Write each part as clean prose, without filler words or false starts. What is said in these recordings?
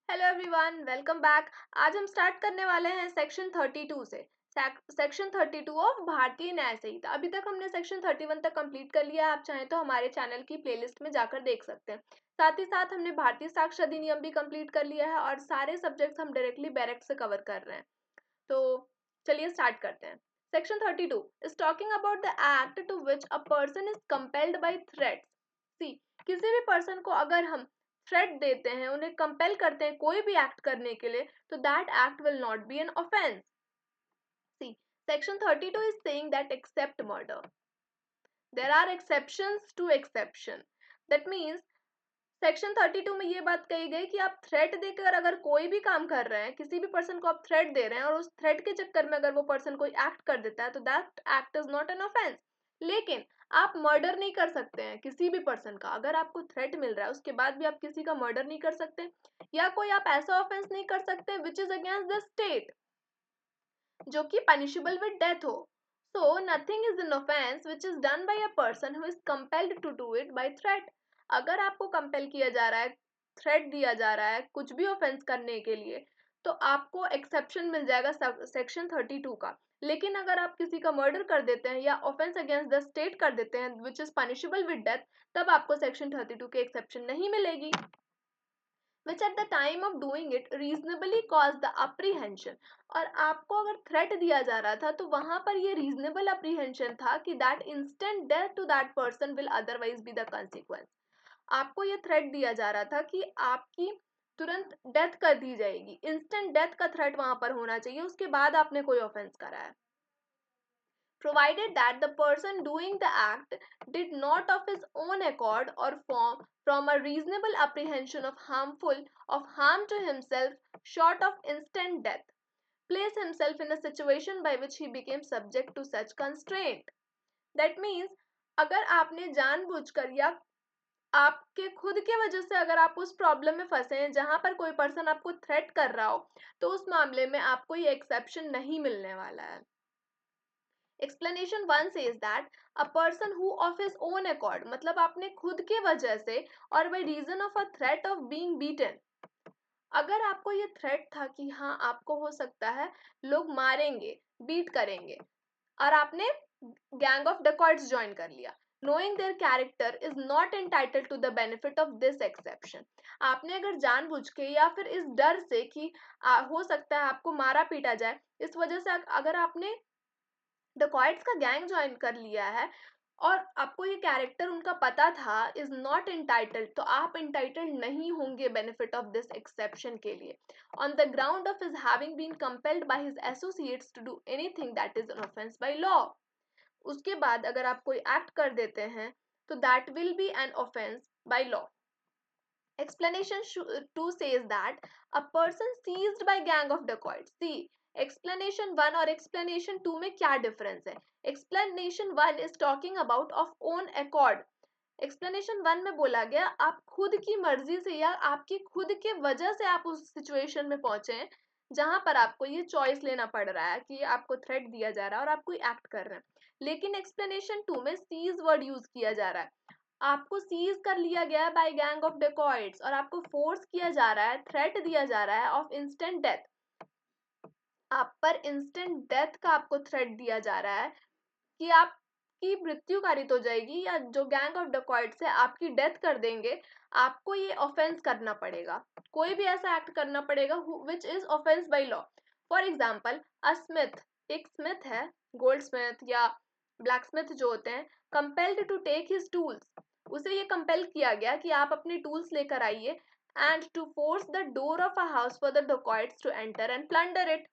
Hello everyone, welcome back. आज हम start करने वाले हैं सेक्शन 32 से। सेक्शन 32 ऑफ भारतीय न्याय संहिता। अभी तक हमने सेक्शन 31 तक कंप्लीट कर लिया है। आप चाहें तो हमारे चैनल की प्लेलिस्ट में जाकर देख सकते हैं। साथ ही साथ हमने भारतीय साक्ष्य अधिनियम भी कंप्लीट कर लिया है और सारे सब्जेक्ट्स हम डायरेक्टली बैरेक्ट से कवर कर रहे हैं। तो चलिए स्टार्ट करते हैं। Section 32 is talking about the act to which a person is compelled by threats. See, किसी भी पर्सन को अगर हम थ्रेट देते हैं, उन्हें कंपेल करते हैं कोई भी एक्ट करने के लिए, तो that act will not be an offence. See, section 32 is saying that except murder there are exceptions to exception. That means section 32 में ये बात कही गई कि आप थ्रेट देकर अगर कोई भी काम कर रहे हैं, किसी भी पर्सन को आप थ्रेट दे रहे हैं और उस थ्रेट के चक्कर में अगर वो पर्सन कोई एक्ट कर देता है, तो that act is not an offence. लेकिन आप मर्डर नहीं कर सकते हैं किसी भी पर्सन का। अगर आपको थ्रेट मिल रहा है उसके बाद भी आप किसी का मर्डर नहीं कर सकते, या कोई आप ऐसा ऑफेंस नहीं कर सकते which is against the state, जो कि पनिशेबल विद डेथ हो। So nothing is an offence which is done by a person who is compelled to do it by threat. अगर आपको कंपेल किया जा रहा है, थ्रेट दिया जा रहा है कुछ भी ऑफेंस करने के लिए, तो आपको एक्सेप्शन मिल जाएगा सेक्शन 32 का। लेकिन अगर आप किसी का मर्डर कर देते हैं या ऑफेंस अगेंस्ट द स्टेट कर देते हैं which is punishable with death, तब आपको सेक्शन 32 के एक्सेप्शन नहीं मिलेगी। which at the time of doing it reasonably caused the apprehension। और आपको अगर थ्रेट दिया जा रहा था तो वहां पर ये रीजनेबल अप्रीहेंशन था कि that instant death to that person will otherwise be the consequence. आपको ये थ्रेट दिया जा रहा था कि आपकी तुरंत डेथ कर दी जाएगी, इंस्टेंट डेथ का थ्रेट वहां पर होना चाहिए, उसके बाद आपने कोई ऑफेंस करा है। Provided that the person doing the act did not of his own accord or from a reasonable apprehension of harm to himself short of instant death, place himself in a situation by which he became subject to such constraint. That means अगर आपने जानबूझकर या आपके खुद के वजह से अगर आप उस प्रॉब्लम में फंसे हैं जहां पर कोई पर्सन आपको थ्रेट कर रहा हो, तो उस मामले में आपको ये एक्सेप्शन नहीं मिलने वाला है। Explanation 1 says that a person who of his own accord, मतलब आपने खुद के वजह से और by reason of a threat of being beaten, अगर आपको ये थ्रेट था कि हाँ आपको हो सकता है लोग मारेंगे, बीट करेंगे, और आपने गैंग ऑफ डकॉइट्स ज्वाइन कर लिया, knowing their character is not entitled to the benefit of this exception। आपने अगर जानबूझ के या फिर इस डर से कि हो सकता है आपको मारा पीटा जाए, इस वजह से अगर आपने डकॉइट्स का गैंग ज्वाइन कर लिया है और आपको ये कैरेक्टर उनका पता था, इज नॉट इंटाइटल्ड, तो आप इंटाइटल्ड नहीं होंगे बेनिफिट ऑफ दिस एक्सेप्शन के लिए, on the ground of his having been compelled by his associates to do anything that is an offence by law. उसके बाद अगर आप कोई एक्ट कर देते हैं तो that will be an offence by law. Explanation 2 says that a person seized by gang of dacoits। See, explanation 1 और explanation 2 में क्या difference है? Explanation 1 is talking about of own accord। Explanation 1 में बोला गया आप खुद की मर्जी से या आपकी खुद के वजह से आप उस सिचुएशन में पहुंचे हैं जहां पर आपको ये चॉइस लेना पड़ रहा है कि आपको थ्रेट दिया जा रहा है और आप कोई एक्ट कर रहे हैं। लेकिन एक्सप्लेनेशन 2 में सीज वर्ड यूज किया जा रहा है। आपको सीज कर लिया गया है बाय गैंग ऑफ डेकॉइट्स और आपको फोर्स किया जा रहा है, थ्रेट दिया जा रहा है ऑफ इंस्टेंट डेथ। आप पर इंस्टेंट डेथ का आपको थ्रेट दिया जा रहा है कि आपकी मृत्यु कारित हो जाएगी या जो गैंग ऑफ डेकॉइट्स है आपकी डेथ कर देंगे। आपको ये ऑफेंस करना पड़ेगा, कोई भी ऐसा एक्ट करना पड़ेगा which is offence by law. For example, a smith, एक स्मिथ है, गोल्ड स्मिथ या ब्लैक स्मिथ जो होते हैं, compelled to take his tools, उसे ये कंपेल किया गया कि आप अपने टूल्स लेकर आइए and to force the door of a house for the dacoits to enter and plunder it.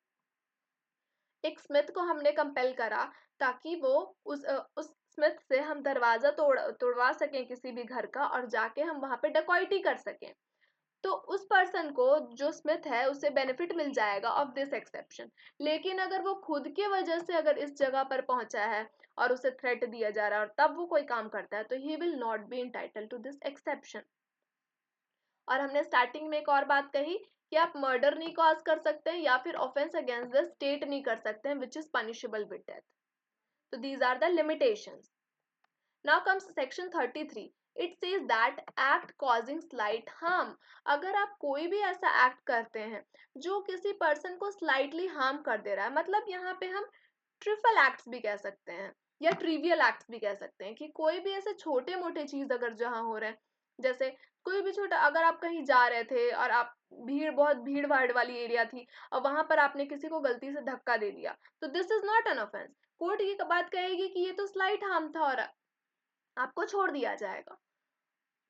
एक स्मिथ को हमने कंपेल करा ताकि वो उस स्मिथ से हम दरवाजा तोड़वा सकें किसी भी घर का और जाके हम वहां पे डकॉइटी कर सकें। तो उस पर्सन को जो स्मिथ है उसे बेनिफिट मिल जाएगा ऑफ दिस एक्सेप्शन। लेकिन अगर वो खुद की वजह से अगर इस जगह पर पहुंचा है और उसे थ्रेट दिया जा रहा है और तब वो कोई काम करता है, तो he will not be entitled to this exception. और हमने स्टार्टिंग में एक और बात कही कि आप मर्डर नहीं कॉज कर सकते हैं या फिर ऑफेंस अगेंस्ट द स्टेट नहीं कर सकते हैं which is punishable with death. तो these are the limitations. Now comes section 33 it says that act causing slight harm. अगर आप कोई भी ऐसा एक्ट करते हैं जो किसी पर्सन को स्लाइटली हार्म कर दे रहा है, मतलब यहाँ पे हम ट्रिफल एक्ट्स भी कह सकते हैं या ट्रिवियल एक्ट्स भी कह सकते हैं, कि कोई भी ऐसे छोटे मोटे चीज अगर जहाँ हो रहे हैं, जैसे कोई भी छोटा, अगर आप कहीं जा रहे थे और आप बहुत भीड़ भाड़ वाली एरिया थी और वहां पर आपने किसी को गलती से धक्का दे दिया, तो this is not an offence. Court ये बात कहेगी कि ये तो स्लाइट हार्म था और आपको छोड़ दिया जाएगा।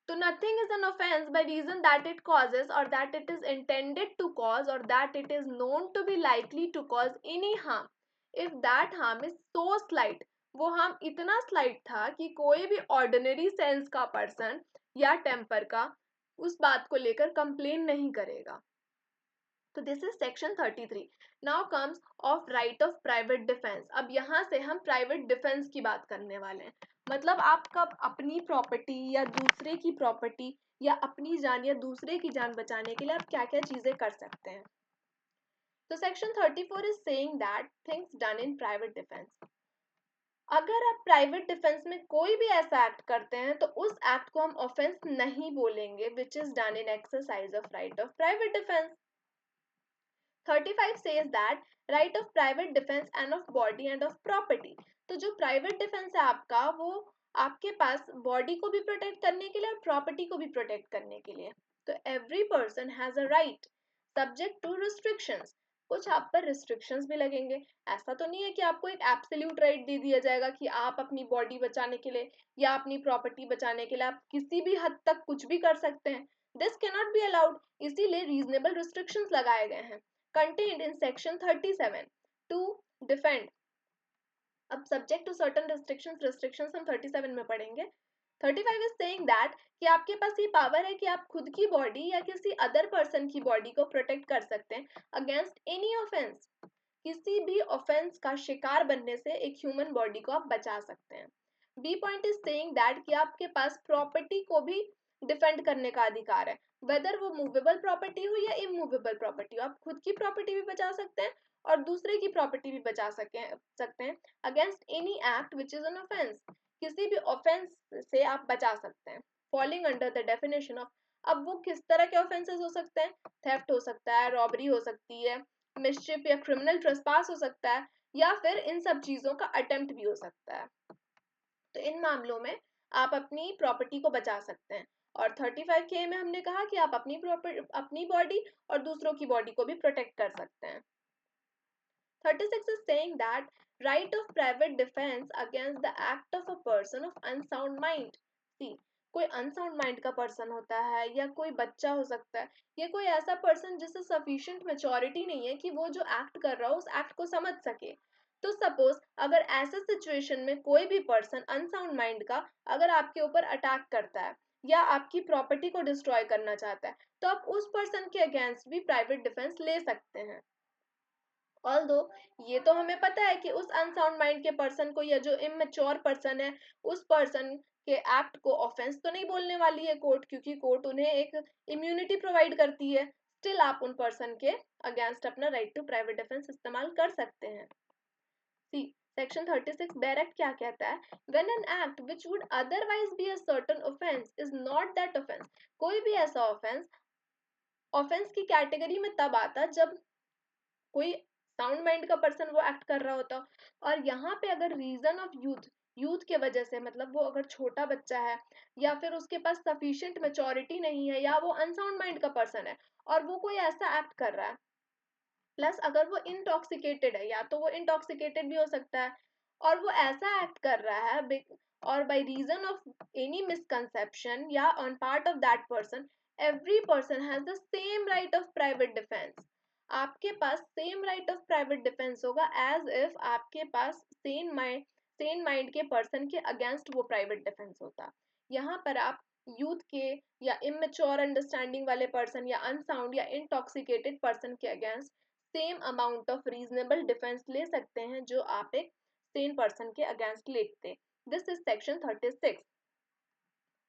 तो nothing is an offense by reason that it causes or that it is intended to cause or that it is known to be likely to cause any harm if that harm is so slight। वो harm इतना slight था कि कोई भी ordinary sense का person या temper का उस बात को लेकर complain नहीं करेगा। तो this is section 33। Now comes of right of private defence. अब यहाँ से हम प्राइवेट डिफेंस की बात करने वाले हैं, मतलब आप कब अपनी प्रॉपर्टी या दूसरे की प्रॉपर्टी या अपनी जान या दूसरे की जान बचाने के लिए आप क्या क्या चीजें कर सकते हैं। तो section 34 is saying that things done in private defence. अगर आप प्राइवेट डिफेंस में कोई भी ऐसा एक्ट करते हैं तो उस एक्ट को हम ऑफेंस नहीं बोलेंगे विच is done in exercise of right of private defence. 35 says that right of private defense and of body and of property। तो जो प्राइवेट डिफेंस है आपका, वो आपके पास बॉडी को भी प्रोटेक्ट करने के लिए और प्रॉपर्टी को भी प्रोटेक्ट करने के लिए। तो every person has a right subject to restrictions. कुछ आप पर रिस्ट्रिक्शंस भी लगेंगे। ऐसा तो नहीं है कि आपको एक एब्सोल्यूट राइट दे दिया जाएगा कि आप अपनी बॉडी बचाने के लिए या अपनी प्रॉपर्टी बचाने के लिए आप किसी भी हद तक कुछ भी कर सकते हैं। This can not be allowed, इसीलिए रीजनेबल रिस्ट्रिक्शंस लगाए गए हैं contained in section 37 to defend। अब subject to certain restrictions हम 37 में पढ़ेंगे। 35 is saying that कि आपके पास ये पावर है कि आप खुद की बॉडी या किसी अदर पर्सन की बॉडी को प्रोटेक्ट कर सकते हैं अगेंस्ट एनी ऑफेंस। किसी भी ऑफेंस का शिकार बनने से एक ह्यूमन बॉडी को आप बचा सकते हैं। B point is saying that कि आपके पास प्रॉपर्टी को भी डिफेंड करने का अधिकार है, वेदर वो मूवेबल प्रॉपर्टी हो या इमूवेबल प्रॉपर्टी हो। आप खुद की प्रॉपर्टी भी बचा सकते हैं और दूसरे की प्रॉपर्टी भी बचा सकते हैं against any act which is an offence. किसी भी ऑफेंस से आप बचा सकते हैं falling under the definition of. अब वो किस तरह के ऑफेंसेस हो सकते हैं? थेफ्ट हो सकता है, रॉबरी हो सकती है, मिसचिफ या क्रिमिनल ट्रेसपास हो सकता है, या फिर इन सब चीजों का अटेम्प्ट भी हो सकता है। तो इन मामलों में आप अपनी प्रॉपर्टी को बचा सकते हैं। और 35K में हमने कहा कि आप अपनी बॉडी और दूसरों की बॉडी को भी प्रोटेक्ट कर सकते हैं। 36 is saying that right of private defense against the act of a person of unsound mind। See, कोई अनसाउंड माइंड का पर्सन होता है या कोई बच्चा हो सकता है या कोई ऐसा पर्सन जिससे सफिशिएंट मेच्योरिटी नहीं है कि वो जो एक्ट कर रहा हो उस एक्ट को समझ सके। तो सपोज अगर ऐसे सिचुएशन में कोई भी पर्सन अनसाउंड माइंड का अगर आपके ऊपर अटैक करता है या आपकी प्रॉपर्टी को डिस्ट्रॉय करना चाहता है, तो आप उस पर्सन के अगेंस्ट भी प्राइवेट डिफेंस ले सकते हैं। ऑल्दो ये तो हमें पता है कि उस अनसाउंड माइंड के पर्सन को या जो इमेच्योर पर्सन है उस पर्सन के एक्ट को ऑफेंस तो नहीं बोलने वाली है कोर्ट, क्योंकि कोर्ट उन्हें एक इम्यूनिटी प्रोवाइड करती है। स्टिल आप उन पर्सन के अगेंस्ट अपना राइट टू प्राइवेट डिफेंस इस्तेमाल कर सकते हैं। सी सेक्शन 36 डायरेक्ट क्या कहता है? When an act which would otherwise be a certain offence is not that offence. कोई भी ऐसा ऑफेंस की कैटेगरी में तब आता जब कोई साउंड माइंड का पर्सन वो एक्ट कर रहा होता। और यहाँ पे अगर रीजन ऑफ यूथ के वजह से, मतलब वो अगर छोटा बच्चा है या फिर उसके पास सफिशिएंट मेच्योरिटी नहीं है या वो अनसाउंड माइंड का पर्सन है और वो कोई ऐसा एक्ट कर रहा है, प्लस अगर वो इंटॉक्सिकेटेड है, या तो वो इंटॉक्सिकेटेड भी हो सकता है और वो ऐसा एक्ट कर रहा है और by reason of any misconception या on part of that person, every person has the same right of private defence. आपके पास same right of private defence होगा एज इफ आपके पास सेम माइंड के पर्सन के अगेंस्ट वो प्राइवेट डिफेंस होता। यहाँ पर आप यूथ के या इमेच्योर अंडरस्टैंडिंग वाले पर्सन या अनसाउंड या इंटॉक्सिकेटेड पर्सन के against same amount of reasonable defence ले सकते हैं जो आप एक सेम पर्सन के अगेंस्ट लेते। This is section 36।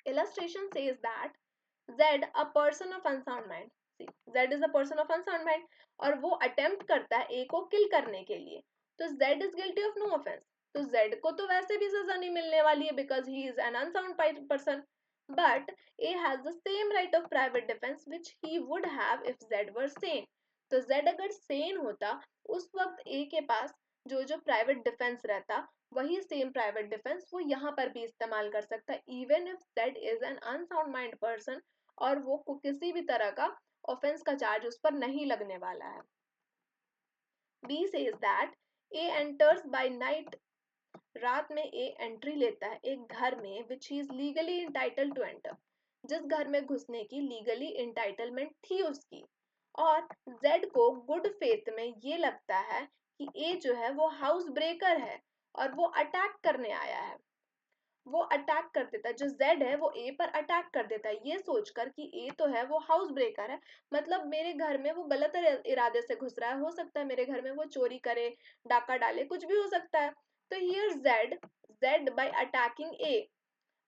illustration says that Z a person of unsound mind। See, Z is a person of unsound mind और वो अटेम्प्ट करता है A को किल करने के लिए, तो Z is guilty of no offense। तो Z को तो वैसे भी सजा नहीं मिलने वाली है because he is an unsound person. but A has the same right of private defense which he would have if Z were sane. तो Z अगर sane होता उस वक्त A के पास जो प्राइवेट डिफेंस रहता वही सेम प्राइवेट डिफेंस वो यहाँ पर भी इस्तेमाल कर सकता है even if Z is an unsound mind person और वो किसी भी तरह का ऑफेंस का चार्ज उस पर नहीं लगने वाला है. B says that A enters by night. रात में ए एंट्री लेता है एक घर में which he is legally entitled to enter जिस घर में घुसने की लीगली इंटाइटलमेंट थी उसकी और जेड को गुड फेथ में ये लगता है कि ए जो है वो हाउस ब्रेकर है और वो अटैक करने आया है वो अटैक कर देता है जो जेड है वो ए पर अटैक कर देता है ये सोचकर कि ए तो है वो हाउस ब्रेकर है मतलब मेरे घर में वो गलत इरादे से घुस रहा है हो सकता है मेरे घर में वो चोरी करे डाका डाले कुछ भी हो सकता है तो here Z by attacking A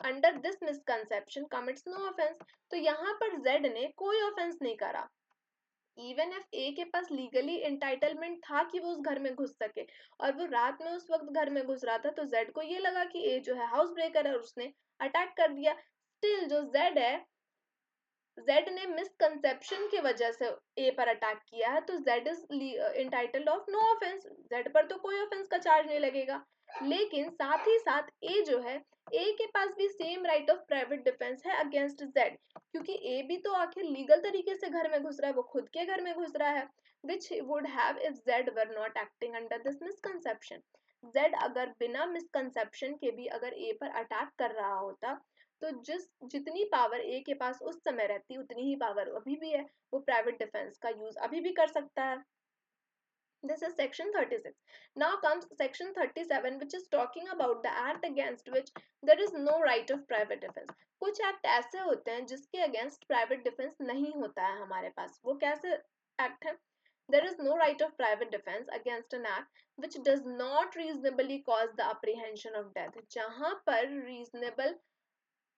under this misconception commits no offense तो यहाँ पर Z ने कोई ऑफेंस नहीं करा इवन इफ ए के पास लीगली एंटाइटलमेंट था कि वो उस घर में घुस सके और वो रात में उस वक्त घर में घुस रहा था तो जेड को ये लगा कि ए जो है हाउस ब्रेकर है और उसने अटैक कर दिया स्टिल जो जेड है जेड ने मिसकंसेप्शन की वजह से ए पर अटैक किया है तो Z is entitled of no offence Z पर तो कोई ऑफेंस का चार्ज नहीं लगेगा लेकिन साथ ही साथ ए जो है ए के पास भी same right of private defence है अगेंस्ट जेड क्योंकि ए भी तो आखिर लीगल तरीके से घर में घुस रहा है वो खुद के घर में घुस रहा है which would have if Z were not acting under this misconception Z अगर बिना मिसकंसेप्शन के भी अगर ए पर अटैक कर रहा होता तो जितनी पावर ए के पास उस समय रहती उतनी ही पावर अभी भी है वो प्राइवेट डिफेंस का यूज अभी भी कर सकता है. This is section 36. Now comes section 37 which is talking about the act against which there is no right of private defense. कुछ एक्ट ऐसे होते हैं जिसके अगेंस्ट प्राइवेट डिफेंस नहीं होता है हमारे पास वो कैसे एक्ट है There is no right of private defense against an act which does not reasonably cause the apprehension of death. जहाँ पर reasonable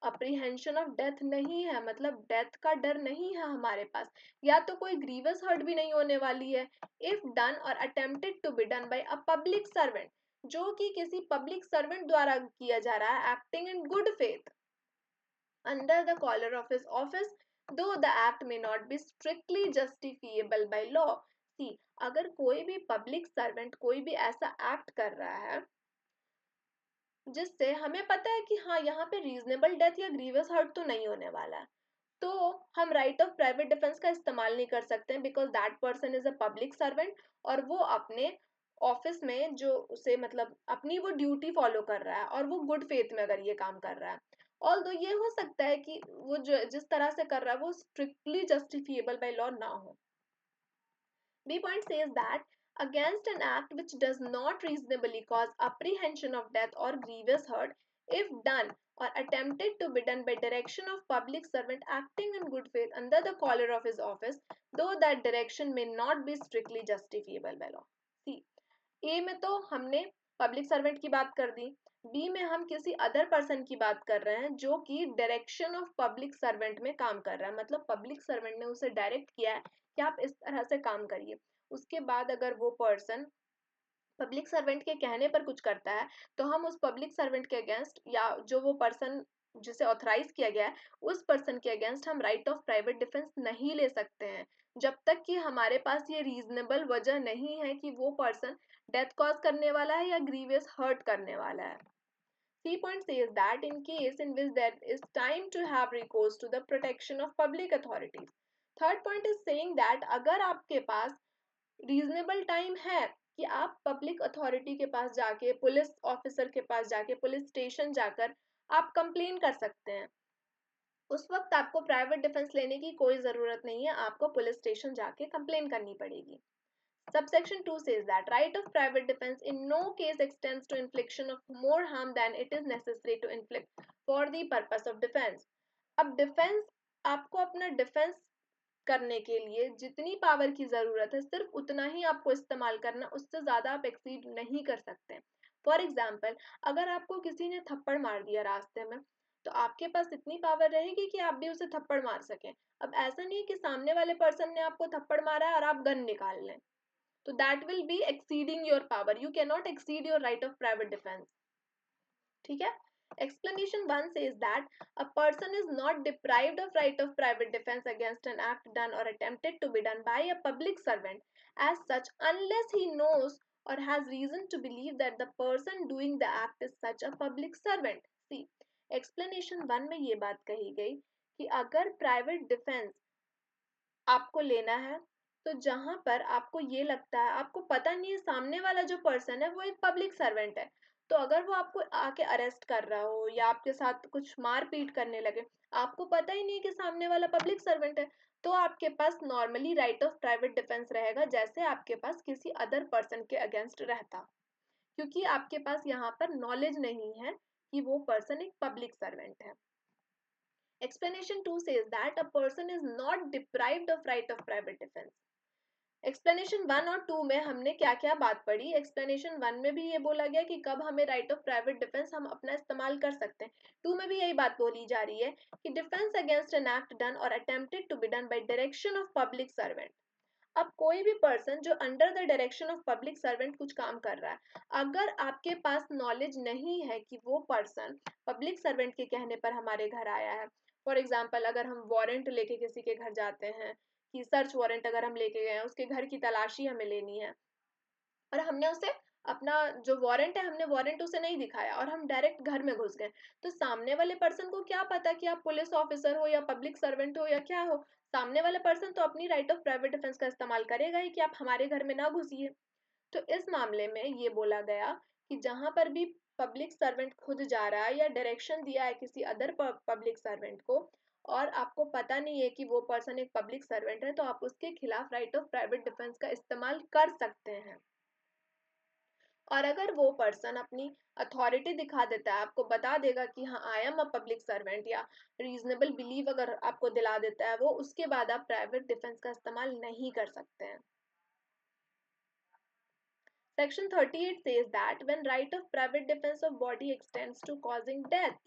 अप्रीहेंशन ऑफ डेथ नहीं है मतलब डेथ का डर नहीं है हमारे पास या तो कोई ग्रीवस हर्ट भी नहीं होने वाली है इफ डन और attempted to be done by a public servant जो कि किसी पब्लिक सर्वेंट द्वारा किया जा रहा है acting in good faith under the colour of his office though the act में not be strictly justifiable by law see अगर कोई भी पब्लिक सर्वेंट कोई भी ऐसा एक्ट कर रहा है जिससे हमें पता है कि हाँ यहाँ पे रीजनेबल डेथ या ग्रीवियस हर्ट तो नहीं होने वाला है तो हम राइट ऑफ प्राइवेट डिफेंस का इस्तेमाल नहीं कर सकते हैं because that person is a public servant और वो अपने ऑफिस में जो उसे मतलब अपनी वो ड्यूटी फॉलो कर रहा है और वो गुड फेथ में अगर ये काम कर रहा है ऑल्दो ये हो सकता है कि वो जो जिस तरह से कर रहा है वो स्ट्रिक्टली जस्टिफिएबल बाय लॉ ना हो B point says that against an act which does not reasonably cause apprehension of death or grievous hurt, if done or attempted to be done by direction of public servant acting in good faith under the collar of his office, though that direction may not be strictly justifiable by law. See, ए में तो हमने public servant की बात कर दी B में हम किसी other person की बात कर रहे हैं जो कि डायरेक्शन ऑफ पब्लिक सर्वेंट में काम कर रहा है मतलब पब्लिक सर्वेंट ने उसे डायरेक्ट किया है कि आप इस तरह से काम करिए उसके बाद अगर वो पर्सन पब्लिक सर्वेंट के कहने पर कुछ करता है तो हम उस पब्लिक सर्वेंट के अगेंस्ट या जो वो पर्सन जिसे ऑथराइज किया गया है उस पर्सन के अगेंस्ट हम राइट ऑफ प्राइवेट डिफेंस नहीं ले सकते हैं जब तक कि हमारे पास ये रीजनेबल वजह नहीं है कि वो पर्सन डेथ कॉज करने वाला है या ग्रीवियस हर्ट करने वाला है C point says that in case in which there is time to have recourse to the protection of public authorities. Third point is saying that अगर आपके पास रीजनेबल टाइम है कि आप पब्लिक अथॉरिटी के पास जाके पुलिस ऑफिसर के पास जाके police station जाकर आप कंप्लेन कर सकते हैं उस वक्त आपको प्राइवेट डिफेंस लेने की कोई ज़रूरत नहीं है आपको पुलिस स्टेशन जाके कंप्लेन करनी पड़ेगी Subsection 2 says that right of private defense in no case extends to infliction of more harm than it is necessary to inflict for the purpose of defense. अब डिफेंस आपको अपना defence करने के लिए जितनी पावर की ज़रूरत है सिर्फ उतना ही आपको इस्तेमाल करना उससे ज़्यादा आप एक्सीड नहीं कर सकते फॉर एग्जाम्पल अगर आपको किसी ने थप्पड़ मार दिया रास्ते में तो आपके पास इतनी पावर रहेगी कि आप भी उसे थप्पड़ मार सकें अब ऐसा नहीं कि सामने वाले पर्सन ने आपको थप्पड़ मारा है और आप गन निकाल लें तो that will be exceeding your power you can not exceed your right of private defence ठीक है Explanation 1 says that a person is not deprived of right of private defense against an act done or attempted to be done by a public servant as such unless he knows or has reason to believe that the person doing the act is such a public servant. See, explanation 1 में ये बात कही गई कि अगर private defence आपको लेना है तो जहां पर आपको ये लगता है, आपको पता नहीं है सामने वाला जो पर्सन है वो एक पब्लिक सर्वेंट है, तो अगर वो आपको आके अरेस्ट कर रहा हो या आपके साथ कुछ मारपीट करने लगे, आपको पता ही नहीं है कि सामने वाला पब्लिक सर्वेंट है, तो आपके पास normally right of private defence रहेगा जैसे आपके पास किसी अदर पर्सन के अगेंस्ट रहता, क्योंकि आपके पास यहाँ पर नॉलेज नहीं है कि वो पर्सन एक पब्लिक सर्वेंट है. Explanation 2 says that a person is not deprived of right of private defense. Explanation 1 और 2 में हमने क्या क्या बात पढ़ी. एक्सप्लेनेशन 1 में भी ये बोला गया कि कब हमें राइट ऑफ प्राइवेट डिफेंस हम अपना इस्तेमाल कर सकते हैं. 2 में भी यही बात बोली जा रही है कि defence against an act done और attempted to be done by direction of public servant. अब कोई भी पर्सन जो under the direction of public servant कुछ काम कर रहा है, अगर आपके पास नॉलेज नहीं है कि वो पर्सन पब्लिक सर्वेंट के कहने पर हमारे घर आया है, फॉर एग्जाम्पल अगर हम वारंट लेके किसी के घर जाते हैं, कि सर्च वारंट अगर हम लेके गए हैं, उसके घर की तलाशी हमें लेनी है और हमने उसे अपना जो वारंट है हमने वारंट उसे नहीं दिखाया और हम डायरेक्ट घर में घुस गए, तो सामने वाले पर्सन को क्या पता कि आप पुलिस ऑफिसर हो या पब्लिक सर्वेंट हो या क्या हो. सामने वाला पर्सन तो अपनी राइट ऑफ प्राइवेट डिफेंस का इस्तेमाल करेगा ही कि आप हमारे घर में ना घुसिए. तो इस मामले में ये बोला गया कि जहां पर भी पब्लिक सर्वेंट खुद जा रहा है या डायरेक्शन दिया है किसी अदर पब्लिक सर्वेंट को और आपको पता नहीं है कि वो पर्सन एक पब्लिक सर्वेंट है, तो आप उसके खिलाफ राइट ऑफ प्राइवेट डिफेंस का इस्तेमाल कर सकते हैं. और अगर वो पर्सन अपनी अथॉरिटी दिखा देता है, आपको बता देगा कि हाँ I am a public servant या रीजनेबल बिलीव अगर आपको दिला देता है वो, उसके बाद आप प्राइवेट डिफेंस का इस्तेमाल नहीं कर सकते हैं. Section 38 says that when right of private defense of body extends to causing death.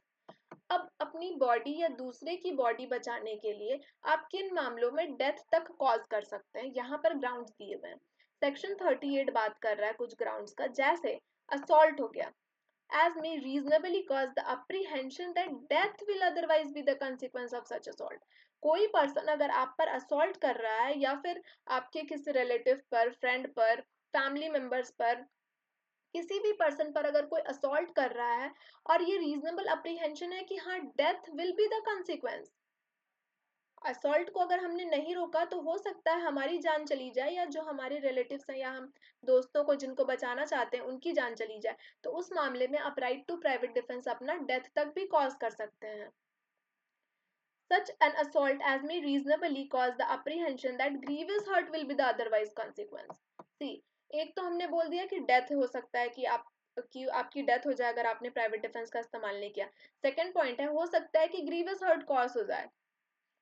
अब अपनी बॉडी या दूसरे की बॉडी बचाने के लिए आप किन मामलों में डेथ तक कॉज कर सकते हैं, यहाँ पर ग्राउंड्स दिए हुए हैं. सेक्शन 38 बात कर रहा है कुछ ग्राउंड्स का, जैसे असॉल्ट हो गया, as may reasonably cause the apprehension that death will otherwise be the consequence of such assault. कोई पर्सन अगर आप पर असॉल्ट कर रहा है या फिर आपके किसी रिलेटिव पर, फ्रेंड पर, फैमिली मेंबर्स पर, किसी भी पर्सन पर अगर कोई असॉल्ट कर रहा है और ये रीजनेबल अप्रीहेंशन है कि हाँ death will be the consequence, assault को अगर हमने नहीं रोका तो हो सकता है हमारी जान चली जाए या जो हमारे रिलेटिव्स हैं या हम दोस्तों को जिनको बचाना चाहते हैं उनकी जान चली जाए, तो उस मामले में आप राइट टू प्राइवेट डिफेंस अपना डेथ तक भी कॉज कर सकते हैं. Such an assault as may reasonably cause the apprehension that grievous hurt will be the otherwise consequence. See, एक तो हमने बोल दिया कि डेथ हो सकता है कि आपकी डेथ हो जाए अगर आपने प्राइवेट डिफेंस का इस्तेमाल नहीं किया. सेकंड पॉइंट है हो सकता है कि ग्रीवियस हर्ट कॉज हो जाए,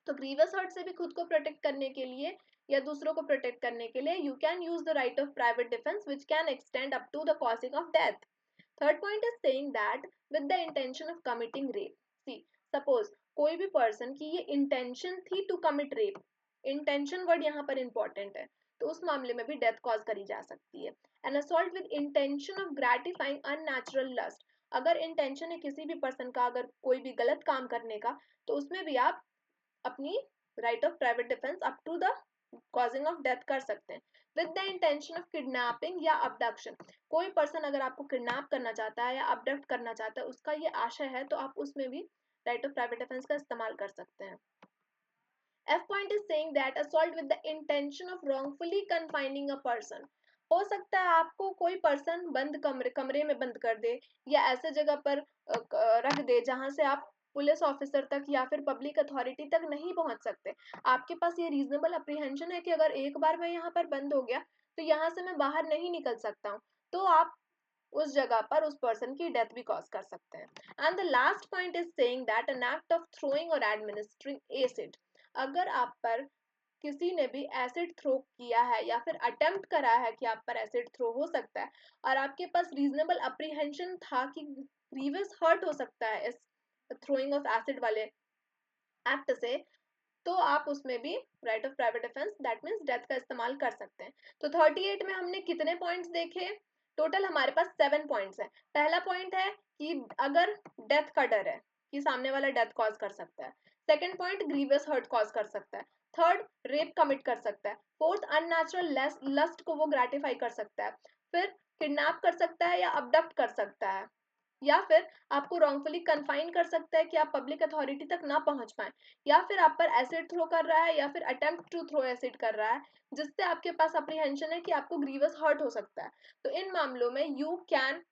तो ग्रीवियस हर्ट से भी खुद को प्रोटेक्ट करने के लिए या दूसरों को प्रोटेक्ट करने के लिए you can use the right of private defence which can extend up to the causing of death. Third point is saying that with the intention of committing rape. See, suppose कोई भी person की ये intention थी to commit rape, intention word यहाँ पर important है, तो उस मामले में भी डेथ कॉज करी जा सकती है. An assault with intention of gratifying unnatural lust, अगर इंटेंशन है किसी भी पर्सन का अगर कोई भी गलत काम करने का, तो उसमें भी आप अपनी right of private defence up to the causing of death कर सकते हैं. With the intention of kidnapping या अबडक्शन, कोई पर्सन अगर आपको किडनैप करना चाहता है या अबडक्ट करना चाहता है, उसका ये आशय है, तो आप उसमें भी राइट ऑफ प्राइवेट डिफेंस का इस्तेमाल कर सकते हैं. F point is saying that assault with the intention of wrongfully confining a person. हो सकता है आपको कोई पर्सन बंद कमरे में बंद कर दे या ऐसे जगह पर रख दे जहां से आप पुलिस ऑफिसर तक या फिर पब्लिक अथॉरिटी तक नहीं पहुंच सकते. आपके पास ये रीजनेबल अप्रीहेंशन है कि अगर एक बार मैं यहाँ पर बंद हो गया तो यहाँ से मैं बाहर नहीं निकल सकता हूँ, तो आप उस जगह पर उस पर्सन की डेथ भी कॉज कर सकते हैं. And the last point is saying that an act of throwing और एडमिनिस्ट्रिंग एसिड, अगर आप पर किसी ने भी एसिड थ्रो किया है या फिर अटेम्प्ट करा है कि आप पर एसिड थ्रो हो सकता है और आपके पास रीजनेबल अप्रीहेंशन था कि ग्रीवियस हर्ट हो सकता है इस थ्रोइंग ऑफ एसिड वाले एक्ट से, तो आप उसमें भी right of private defence that means death का इस्तेमाल कर सकते हैं. तो 38 में हमने कितने पॉइंट्स देखे, टोटल हमारे पास 7 पॉइंट्स हैं। पहला पॉइंट है कि अगर डेथ का डर है कि सामने वाला डेथ कॉज कर सकता है। Second point, grievous hurt cause कर सकता है। थर्ड, रेप कमिट कर सकता है। फोर्थ, अननेचुरल लस्ट को वो ग्रेटिफाई कर सकता है। फिर किडनैप कर सकता है या अबडक्ट कर सकता है, या फिर आपको रॉन्गफुली कन्फाइन कर सकता है कि आप पब्लिक अथॉरिटी तक ना पहुंच पाए, या फिर आप पर एसिड थ्रो कर रहा है, या फिर अटेम्प्ट टू थ्रो एसिड कर रहा है, जिससे आपके पास अप्रीहेंशन है कि आपको ग्रीवस हर्ट हो सकता है। तो इन मामलों में you can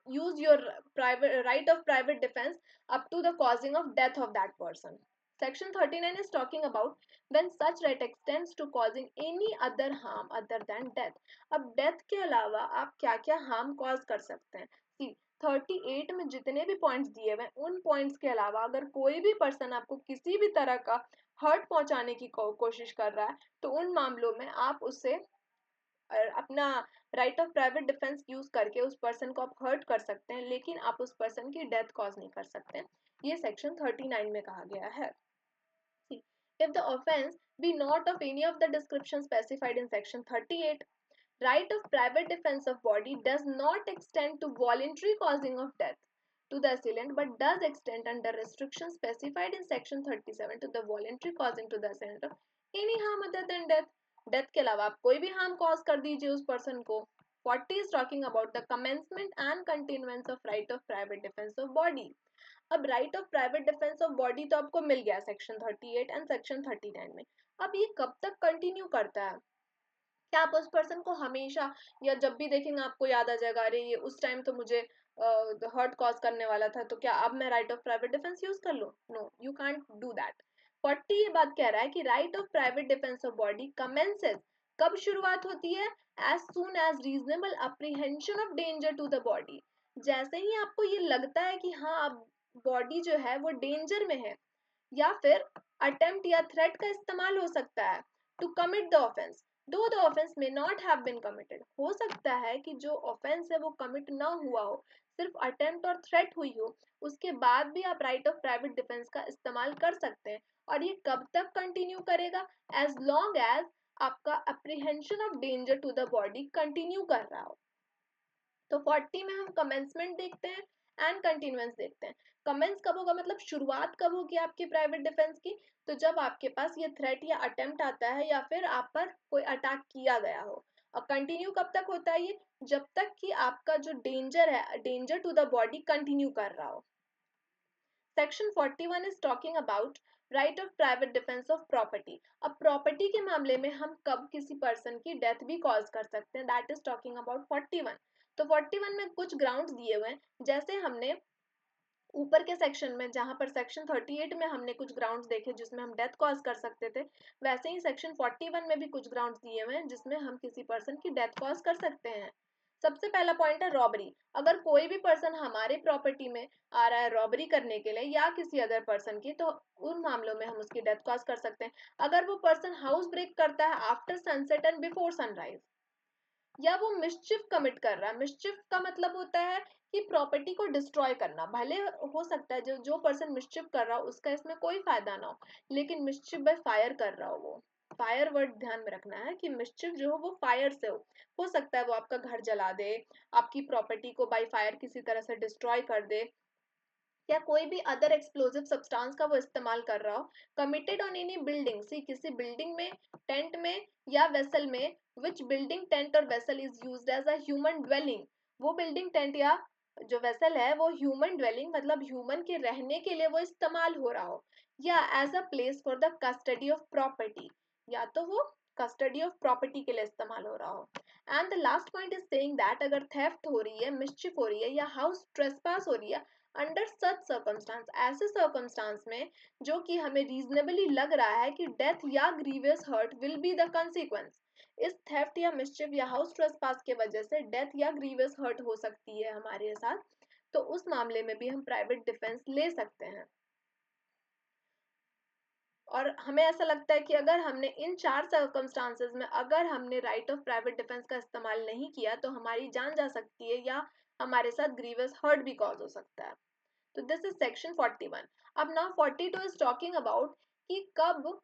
use your private right of private defense up to the causing of death of that person. Section 39 is talking about when such right extends to causing any other harm other than death. अब death के अलावा आप क्या क्या harm cause कर सकते हैं? See, 38 में जितने भी पॉइंट्स दिए हुए हैं उन पॉइंट्स के अलावा अगर कोई भी पर्सन आपको किसी भी तरह का हर्ट पहुंचाने की कोशिश कर रहा है तो उन मामलों में आप उससे अपना right of private defence use करके उस पर्सन को आप हर्ट कर सकते हैं, लेकिन आप उस पर्सन की डेथ कॉज नहीं कर सकते। ये सेक्शन 39 में कहा गया है। If the offense be not of any of the description specified in section 38, right of private defense of body does not extend to voluntary causing of death to the assailant but does extend under restrictions specified in section 37 to the voluntary causing to the assailant of any harm other than death. Death के अलावा आप कोई भी harm cause कर दीजिए उस person को। 40 is talking about the commencement and continuance of right of private defense of body. अब right of private defence of body तो आपको मिल गया सेक्शन 38 एंड सेक्शन 39 में। अब ये कब तक कंटिन्यू करता है? क्या आप उस पर्सन को हमेशा या जब भी देखेंगे आपको याद आ जाएगा अरे ये उस टाइम तो मुझे हर्ट कॉज करने वाला था, तो क्या अब मैं right of private defence use कर लूँ? No, you can't do that. 40 ये बात कह रहा है कि right of private defence of body commences, कब शुरुआत होती है? As soon as reasonable apprehension of danger to the body. जैसे ही आपको ये लगता है कि हाँ अब बॉडी जो है वो डेंजर में है, या फिर अटेम्प्ट या थ्रेट का इस्तेमाल हो सकता है टू कमिट द ऑफेंस, दो द ऑफेंस में नॉट हैव बीन कमिटेड। हो सकता है कि जो ऑफेंस है वो कमिट ना हुआ हो, सिर्फ अटेम्प्ट और थ्रेट हुई हो, उसके बाद भी आप राइट ऑफ प्राइवेट डिफेंस का इस्तेमाल कर सकते हैं। और ये कब तक कंटिन्यू करेगा? एज लॉन्ग एज आपका apprehension of danger to the body continue कर रहा हो। तो 40 में हम कमेंसमेंट देखते हैं एंड कंटिन्यूएंस देखते हैं। कमेंस कब होगा मतलब शुरुआत कब होगी आपकी प्राइवेट डिफेंस की? तो जब आपके पास ये थ्रेट या अटेम्प्ट आता है या फिर आप पर कोई अटैक किया गया हो। और कंटिन्यू कब तक होता है ये? जब तक कि आपका जो डेंजर है, danger to the body continue कर रहा हो। Section 41 is talking about right of private defence of property. अब प्रॉपर्टी के मामले में हम कब किसी पर्सन की डेथ भी कॉज कर सकते हैं, दैट इज टॉकिंग अबाउट 41। तो 41 में कुछ ग्राउंड्स दिए हुए हैं, जैसे हमने ऊपर के सेक्शन में जहां पर सेक्शन 38 में हमने कुछ ग्राउंड्स देखे जिसमें हम डेथ कॉज कर सकते थे, वैसे ही सेक्शन 41 में भी कुछ ग्राउंड्स दिए हुए हैं जिसमें हम किसी पर्सन की डेथ कॉज कर सकते हैं। सबसे पहला पॉइंट है रॉबरी। अगर कोई भी पर्सन हमारे प्रॉपर्टी में आ रहा है रॉबरी करने के लिए या किसी अदर पर्सन की, तो उन मामलों में हम उसकी डेथ कॉज कर सकते हैं। अगर वो पर्सन हाउस ब्रेक करता है after sunset and before sunrise, या वो मिसचिफ कमिट कर रहा है। मिसचिफ का मतलब होता है कि प्रॉपर्टी को डिस्ट्रॉय करना। भले हो सकता है जो जो पर्सन मिसचिफ कर रहा हो उसका इसमें कोई फायदा ना हो, लेकिन मिसचिफ बाय फायर कर रहा हो। वो फायर वर्ड ध्यान में रखना है कि मिसचिफ जो हो वो फायर से हो सकता है वो आपका घर जला दे, आपकी प्रॉपर्टी को बाय फायर किसी तरह से डिस्ट्रॉय कर दे, या कोई भी अदर एक्सप्लोजिव सब्सटेंस का वो इस्तेमाल कर रहा हो। कमिटेड ऑन एनी बिल्डिंग, सी किसी बिल्डिंग में, टेंट में या वेसल में, विच बिल्डिंग टेंट और vessel is used as a human dwelling, वो बिल्डिंग टेंट या जो वेसल है वो ह्यूमन ड्वेलिंग मतलब ह्यूमन के रहने के लिए वो इस्तेमाल हो रहा हो, या as a place for the custody of property, या तो वो कस्टडी ऑफ प्रॉपर्टी के लिए इस्तेमाल हो रहा हो। And the last point is saying that अगर थेफ्ट हो रही है, मिसचिफ हो रही है या हाउस ट्रेसपास हो रही है अंडर सच सर्कमस्टांस, ऐसे सर्कमस्टांस में जो कि हमें रीजनेबली लग रहा है कि डेथ या grievous hurt will be the consequence, इस थेफ्ट या मिसचिफ या हाउस ट्रेसपास के वजह से डेथ या ग्रीवियस हर्ट हो सकती है हमारे साथ, तो उस मामले में भी हम प्राइवेट डिफेंस ले सकते हैं। और हमें ऐसा लगता है कि अगर हमने इन 4 सर्कमस्टांसेस में अगर हमने राइट ऑफ प्राइवेट डिफेंस का इस्तेमाल नहीं किया तो हमारी जान जा सकती है या हमारे साथ ग्रीवियस हर्ट भी कॉज हो सकता है। तो दिस इज सेक्शन 41। अब नाउ 42 इज टॉकिंग अबाउट कि कब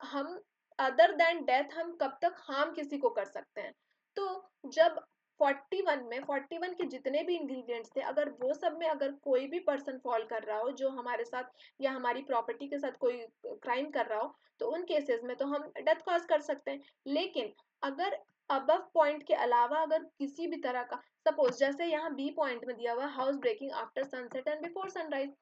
हम अदर देन डेथ हम कब तक हार्म किसी को कर सकते हैं। तो जब 41 के जितने भी इंग्रेडिएंट्स थे, अगर वो सब में अगर कोई भी पर्सन फॉल कर रहा हो जो हमारे साथ या हमारी प्रॉपर्टी के साथ कोई क्राइम कर रहा हो, तो उन केसेस में तो हम डेथ कॉज कर सकते हैं। लेकिन अगर अबव पॉइंट के अलावा अगर किसी भी तरह का, सपोज जैसे यहाँ बी पॉइंट में दिया हुआ house breaking after sunset and before sunrise,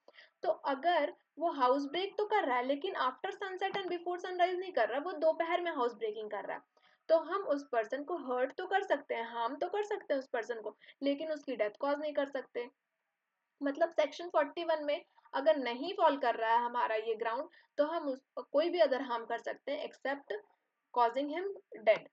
तो अगर वो हाउस ब्रेक तो कर रहा है लेकिन after sunset and before sunrise नहीं कर रहा, वो दोपहर में हाउस ब्रेकिंग कर रहा है, तो हम उस पर्सन को हर्ट तो कर सकते हैं, हार्म तो कर सकते हैं उस पर्सन को, लेकिन उसकी डेथ कॉज नहीं कर सकते। मतलब सेक्शन 41 में अगर नहीं फॉल कर रहा है हमारा ये ग्राउंड, तो हम उस कोई भी अदर हार्म कर सकते हैं एक्सेप्ट कॉजिंग हिम डेड।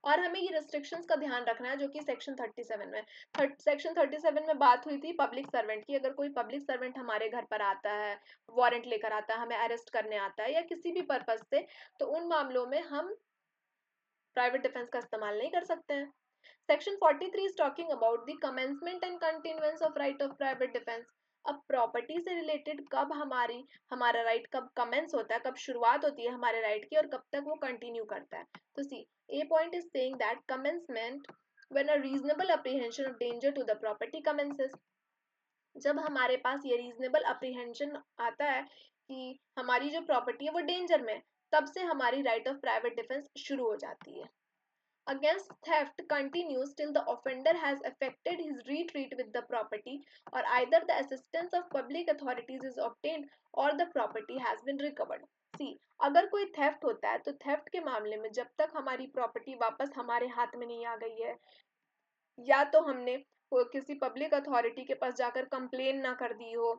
और हमें ये रिस्ट्रिक्शंस का ध्यान रखना है जो कि सेक्शन 37 में, सेक्शन 37 में बात हुई थी पब्लिक सर्वेंट की। अगर कोई पब्लिक सर्वेंट हमारे घर पर आता है, वारंट लेकर आता है, हमें अरेस्ट करने आता है या किसी भी पर्पज से, तो उन मामलों में हम प्राइवेट डिफेंस का इस्तेमाल नहीं कर सकते हैं। Section 43 is talking about the commencement and continuance of right of private defence. अब प्रॉपर्टी से रिलेटेड कब हमारा राइट कब कमेंस होता है, कब शुरुआत होती है हमारे राइट की और कब तक वो कंटिन्यू करता है। तो see, A point is saying that commencement when a reasonable apprehension of danger to the property commences. जब हमारे पास ये रीजनेबल अप्रीहेंशन आता है कि हमारी जो प्रॉपर्टी है वो डेंजर में, तब से हमारी राइट ऑफ प्राइवेट डिफेंस शुरू हो जाती है। Against theft continues till the offender has effected his retreat with the property, or either the assistance of public authorities is obtained or the property has been recovered. See, अगर कोई theft होता है तो theft के मामले में जब तक हमारी प्रॉपर्टी वापस हमारे हाथ में नहीं आ गई है, या तो हमने किसी पब्लिक अथॉरिटी के पास जाकर कंप्लेन ना कर दी हो,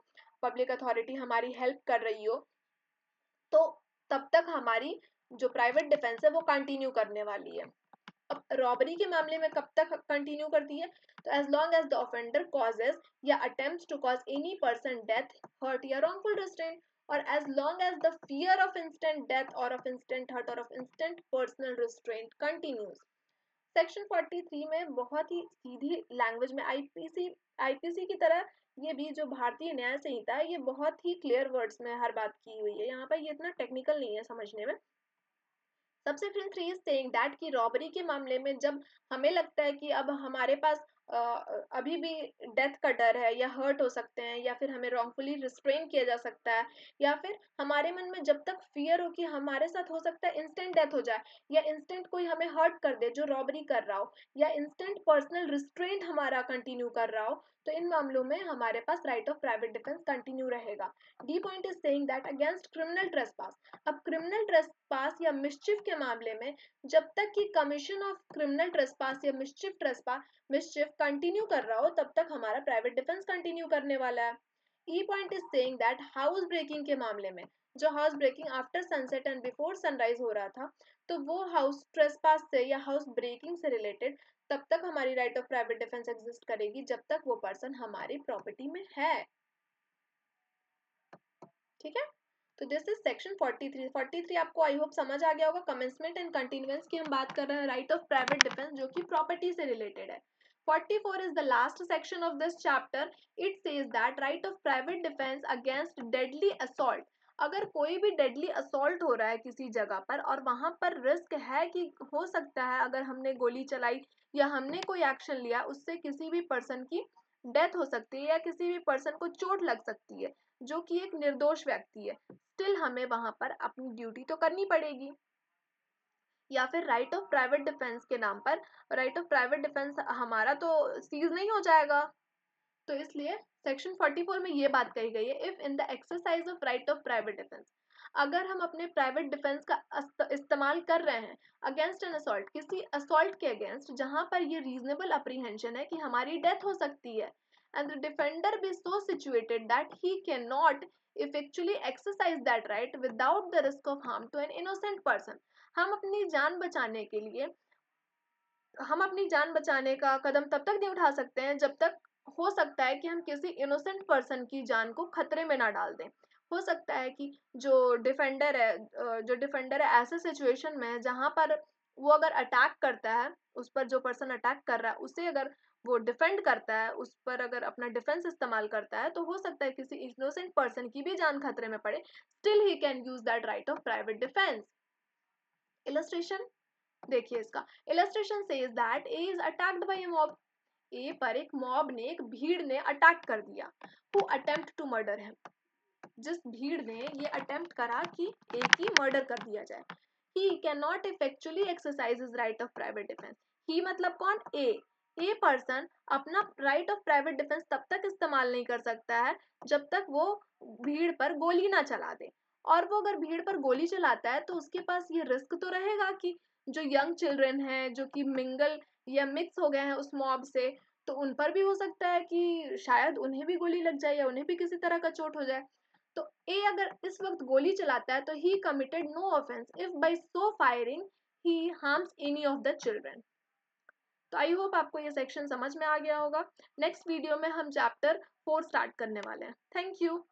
पब्लिक अथॉरिटी हमारी हेल्प कर रही हो, तो तब तक हमारी जो प्राइवेट डिफेंस है वो कंटिन्यू करने वाली है। अब रॉबरी के मामले में कब तक कंटिन्यू करती है, तो as long as the offender causes या attempts to cause any person death, hurt या रॉन्गफुल रिस्ट्रेंट, और as long as the fear of instant death और ऑफ इंस्टेंट हर्ट और of instant personal restraint continues. Section 43 में बहुत ही सीधी language में IPC की तरह ये भी जो भारतीय न्याय संहिता है, ये बहुत ही क्लियर वर्ड्स में हर बात की हुई है, यहाँ पर ये इतना टेक्निकल नहीं है समझने में। सबसेक्शन 3 इज सेइंग दैट कि रॉबरी के मामले में जब हमें लगता है कि अब हमारे पास अभी भी डेथ का डर है या हर्ट हो सकते हैं या फिर हमें रॉन्गफुली रिस्ट्रेन किया जा सकता है, या फिर हमारे मन में जब तक फियर हो कि हमारे साथ हो सकता है इंस्टेंट डेथ हो जाए या इंस्टेंट कोई हमें हर्ट कर दे जो रॉबरी कर रहा हो, या इंस्टेंट पर्सनल रिस्ट्रेंट हमारा कंटिन्यू कर रहा हो, तो इन मामलों में हमारे पास right of private defence continue रहेगा। D point is saying that against criminal trespass. अब क्रिमिनल ट्रेसपास या मिस्चिफ के मामले में जब तक कि कमीशन ऑफ क्रिमिनल ट्रेसपास या मिस्चिफ कंटिन्यू कर रहा हो, तब तक हमारा प्राइवेट डिफेंस कंटिन्यू करने वाला है। E point is saying that house breaking के मामले में, जो house breaking after sunset and before sunrise हो रहा था, तो वो हाउस ट्रेसपास से या हाउस ब्रेकिंग से रिलेटेड तब तक हमारी right of private defence exist करेगी जब तक वो पर्सन हमारी प्रॉपर्टी में है। ठीक है, तो दिस इज सेक्शन 43 आपको आई होप समझ आ गया होगा। कमेंसमेंट एंड कंटिन्यूएंस की हम बात कर रहे हैं, राइट ऑफ प्राइवेट डिफेंस जो कि प्रॉपर्टी से रिलेटेड है। 44 is the last section of this chapter. It says that right of private defense against deadly assault. अगर कोई भी डेडली असॉल्ट हो रहा है किसी जगह पर और वहां पर रिस्क है कि हो सकता है अगर हमने गोली चलाई या हमने कोई एक्शन लिया उससे किसी भी पर्सन की डेथ हो सकती है या किसी भी पर्सन को चोट लग सकती है जो कि एक निर्दोष व्यक्ति है, स्टिल हमें वहां पर अपनी ड्यूटी तो करनी पड़ेगी। या फिर राइट ऑफ प्राइवेट डिफेंस के नाम पर राइट ऑफ प्राइवेट डिफेंस हमारा तो सीज नहीं हो जाएगा। तो इसलिए सेक्शन 44 में ये बात कही गई है, if in the exercise of right of private defence, अगर हम अपने प्राइवेट डिफेंस का इस्तेमाल कर रहे हैं अगेंस्ट एन असॉल्ट, किसी असॉल्ट के अगेंस्ट जहां पर ये रीजनेबल अप्रीहेंशन है कि हमारी डेथ हो सकती है, and the defender be so situated that he can not effectually exercise that right without the risk of harm to an innocent person. हम अपनी जान बचाने के लिए हम अपनी जान बचाने का कदम तब तक नहीं उठा सकते हैं जब तक हो सकता है कि हम किसी इनोसेंट पर्सन की जान को खतरे में ना डाल दें। हो सकता है कि जो डिफेंडर है ऐसे सिचुएशन में है जहां पर वो अगर अटैक करता है, उस पर जो पर्सन अटैक कर रहा है उसे अगर वो डिफेंड करता है, उस पर अगर अपना डिफेंस इस्तेमाल करता है, तो हो सकता है किसी इनोसेंट पर्सन की भी जान खतरे में पड़े, still he can use that right of private defence. Illustration, देखिए इसका illustration says that A is attacked by a mob. A पर एक मॉब ने, एक भीड़ ने अटैक कर दिया। Who attempt to murder him. जिस भीड़ ने ये अटेम्प्ट करा कि ए की मर्डर कर दिया जाए। He can not effectually exercise his right of private defence. He मतलब कौन? ए पर्सन अपना राइट ऑफ प्राइवेट डिफेंस तब तक इस्तेमाल नहीं कर सकता है जब तक वो भीड़ पर गोली ना चला दे। और वो अगर भीड़ पर गोली चलाता है तो उसके पास ये रिस्क तो रहेगा कि जो यंग चिल्ड्रन हैं, जो कि मिंगल या मिक्स हो गए हैं उस मॉब से, तो उन पर भी हो सकता है कि शायद उन्हें भी गोली लग जाए या उन्हें भी किसी तरह का चोट हो जाए। तो ए अगर इस वक्त गोली चलाता है तो he committed no offence if by so firing he harms any of the children. तो आई होप आपको ये सेक्शन समझ में आ गया होगा। नेक्स्ट वीडियो में हम चैप्टर 4 स्टार्ट करने वाले हैं। Thank you.